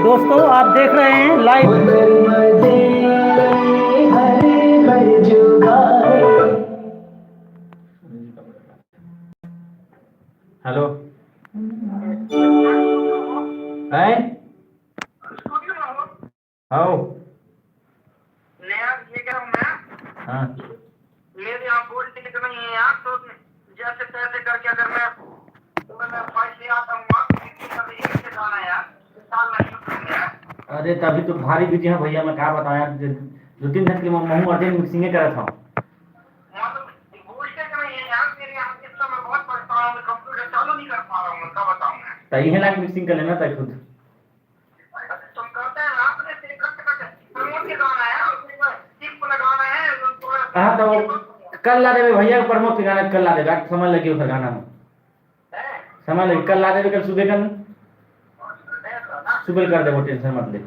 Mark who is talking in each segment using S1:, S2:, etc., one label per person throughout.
S1: दोस्तों आप देख रहे हैं लाइव। हेलो हैं? आओ
S2: ये कह रहा हूँ मैं।
S1: हाँ
S2: मेरे यहाँ बोल टिकट नहीं है यार, तो जैसे तैसे करके अगर मैं पैसे आता हूँ जाना यार, साल में यार।
S1: अरे तभी तो भारी बिजी है भैया, मैं क्या बताऊं यार, 2-3 दिन के लिए मैं अर्जेंट मिक्सिंग कर रहा था।
S2: कंप्यूटर चालू नहीं कर पा रहा हूँ, क्या बताऊँ मैं।
S1: तो यही लाके मिक्सिंग कर लेना था खुद।
S2: तुम करते हैं ना अपने से प्रमोट के गाना है, सिर्फ लगाना है।
S1: हाँ तो कल ला देवे भैया को प्रमोद के गाना, कल ला देवे, समय लगे उधर गाना में, समय लगे, कल ला देवे, कल सुबह कर सुबह कर देवो, टेंशन मत ले।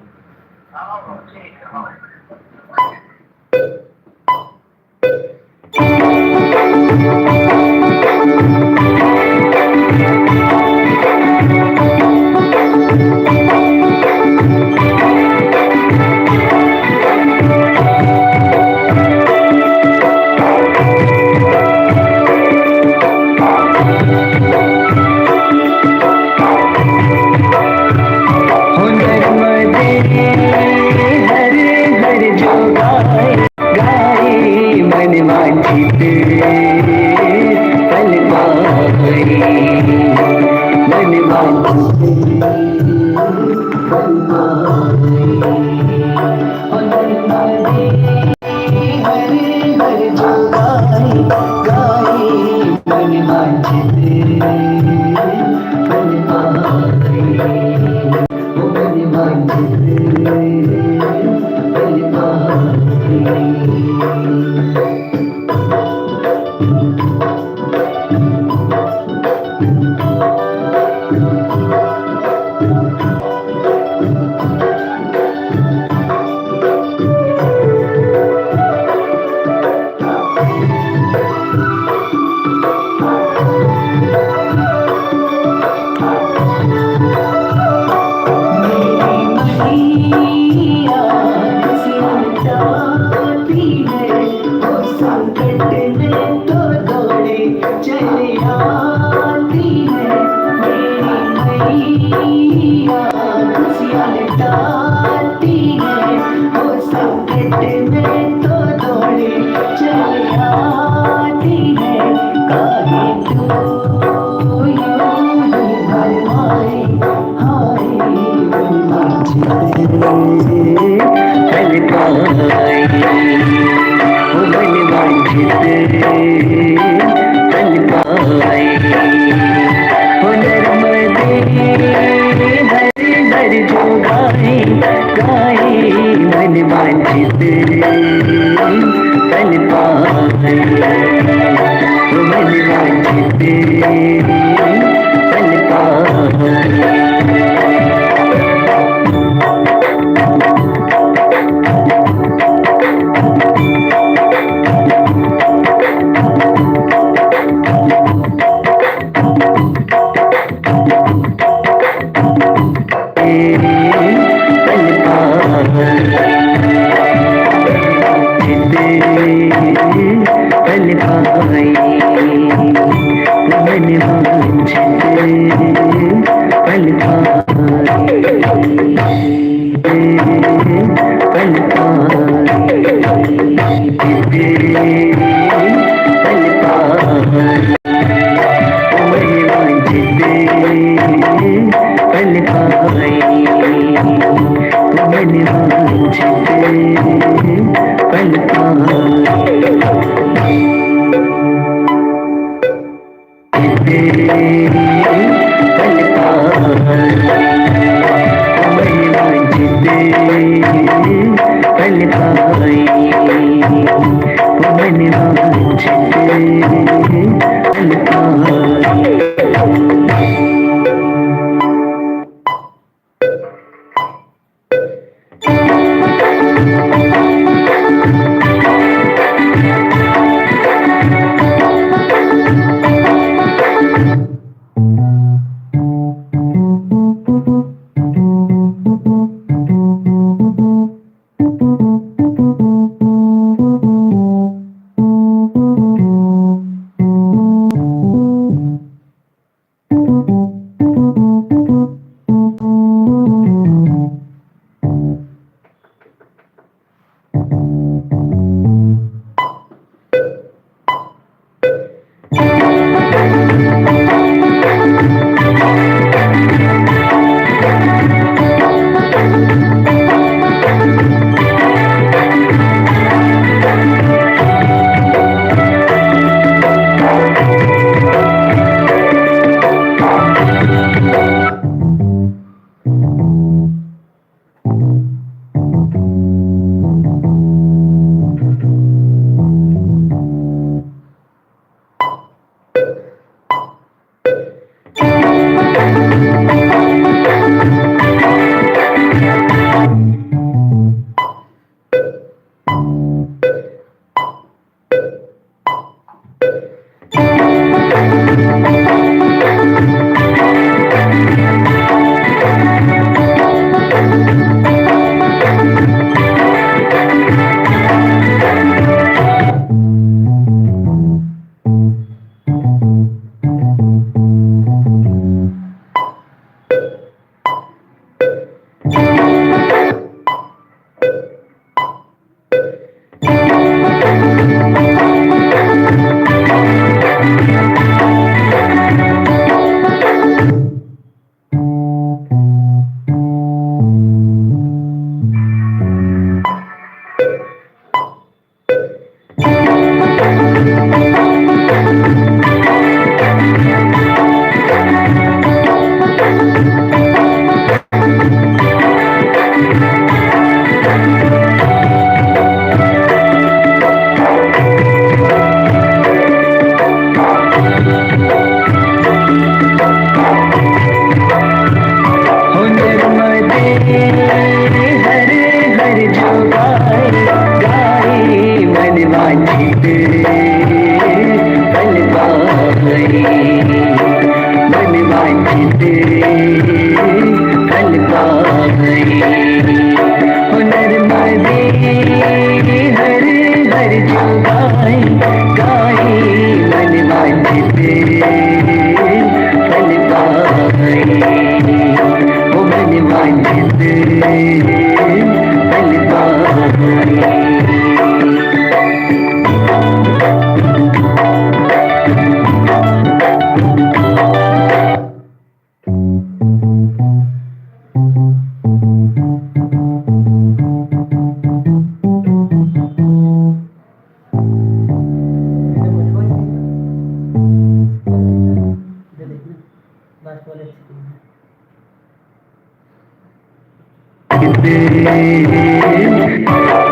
S3: पल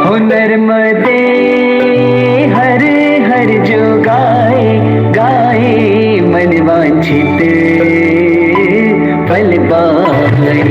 S3: हुनर मदे हर हर जो गाए गाए मन वांछित फल पाए।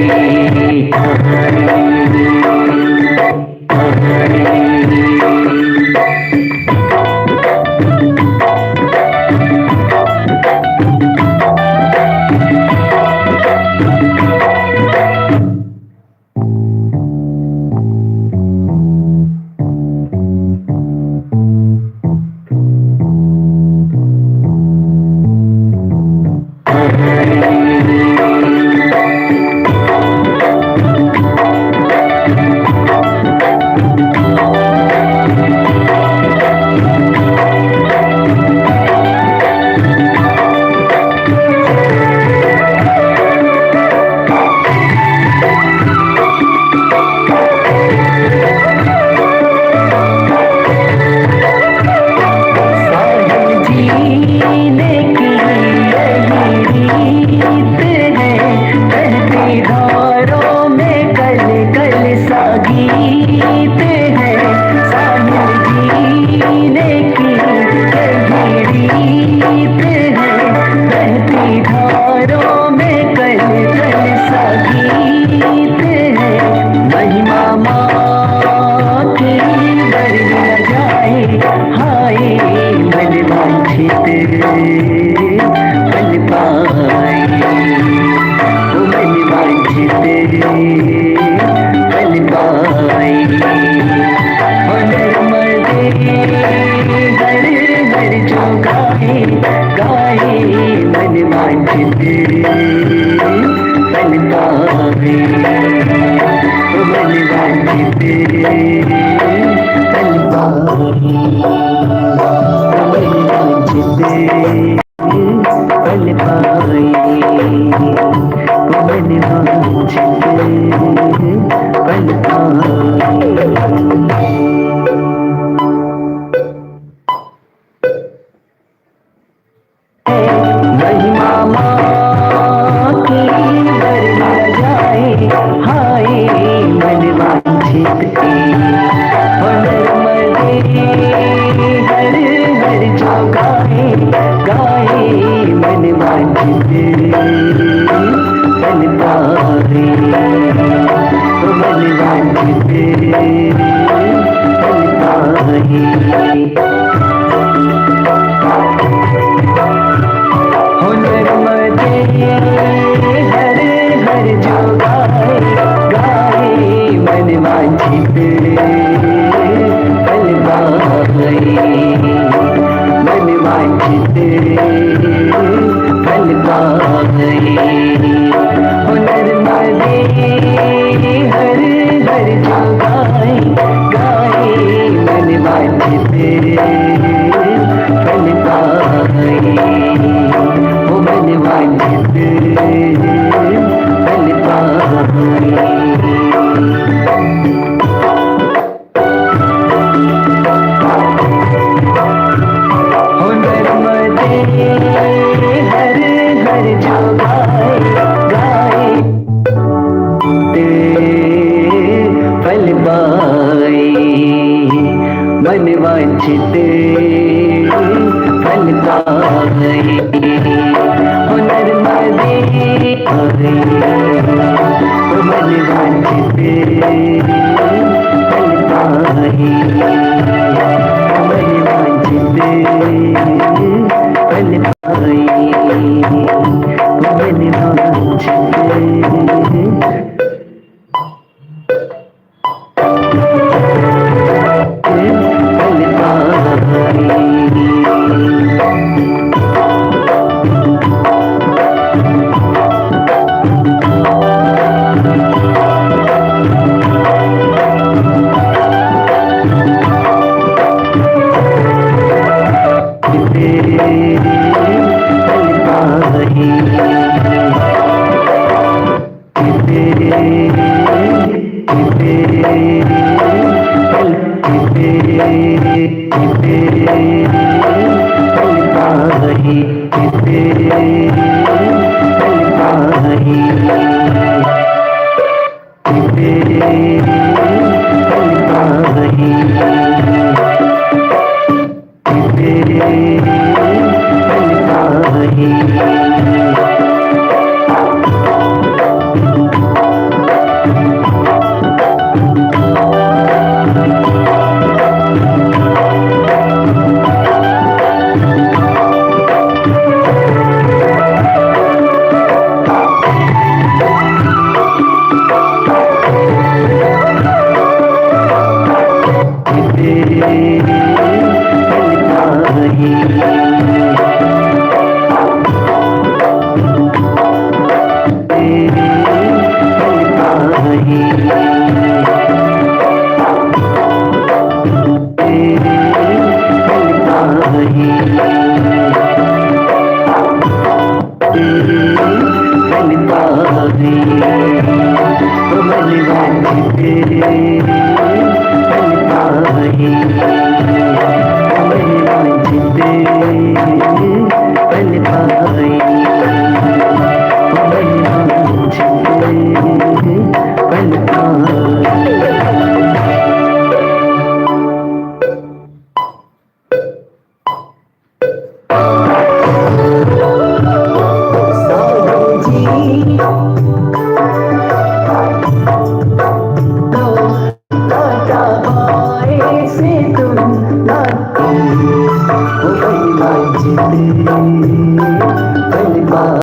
S3: पल पावे मन वांछित पल पावे मन वांछित पल पाए मन वांछित पल पाए। महिमा माँ की बर न जाए हाय मन वांछित हुनर मदे हर हर जो गाए गाए मन वांछित पल पावे मन वांछित पल पाए। हुनर मदे हर हर जो गाए गाए मन वांछित पल पाए मन वांछित पल पाए। हुनर मदे हर हर जो गाए गाए मन वांछित पल पाए मन वांछित पल पाए। हुनर मदे हर हर जो गाए गाए पल पाए मन वांछित पल पाए। हुनर मदे मन वांछित पल पाए मन वांछित पल पाए मन वांछित पल पाए। मन वांछित